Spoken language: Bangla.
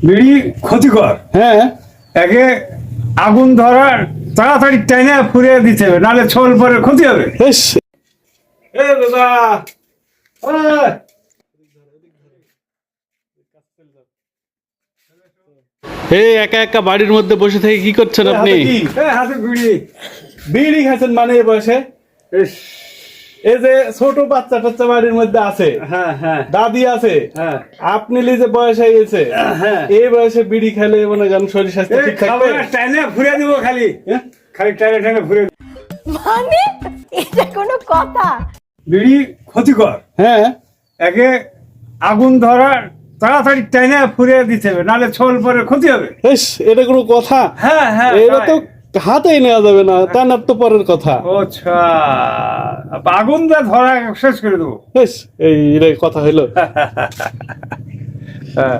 বিড়ি ক্ষতিকর। হ্যাঁ একে আগুন ধরার তাড়াতাড়ি টাইনে ফুরিয়ে দিতে হবে, নাহলে ছোল পরে ক্ষতি হবে। ইস, এ দাদা, ওই, এই একা একা বাড়ির মধ্যে বসে থেকে কি করছেন আপনি? হাতে কি? এ হাতে বিড়ি। বিড়ি খাচ্ছেন মানে এই বয়সে? ইস, এই যে ছোট বাচ্চা টাচ্চা বাড়ির মধ্যে আছে, হ্যাঁ হ্যাঁ দাদি আছে, হ্যাঁ আপনি যে বয়স হয়ে গেছে, হ্যাঁ। এই বয়সে বিড়ি খেলে মনে করেন শরীর স্বাস্থ্য এই ঠিক থাকবে? খাবার টাইনে ফুরিয়ে দিব খালি, হ্যাঁ? খালি টাইনে টাইনে ফুরিয়ে দিব। মানে এটা কোনো কথা? বিড়ি ক্ষতিকর। হ্যাঁ একে আগুন ধরার তাড়াতাড়ি টাইনে ফুরিয়ে দিতে হবে, নাহলে ছোল পরে ক্ষতি হবে। ইস, এটা কোনো কথা? হ্যাঁ হ্যাঁ এটা তো হাতেই নেওয়া যাবে না, টানার তো পরের কথা। আচ্ছা, আগুন দিয়ে ধরা শেষ করে দেবো। ইস, এই কথা হইলো। হ্যাঁ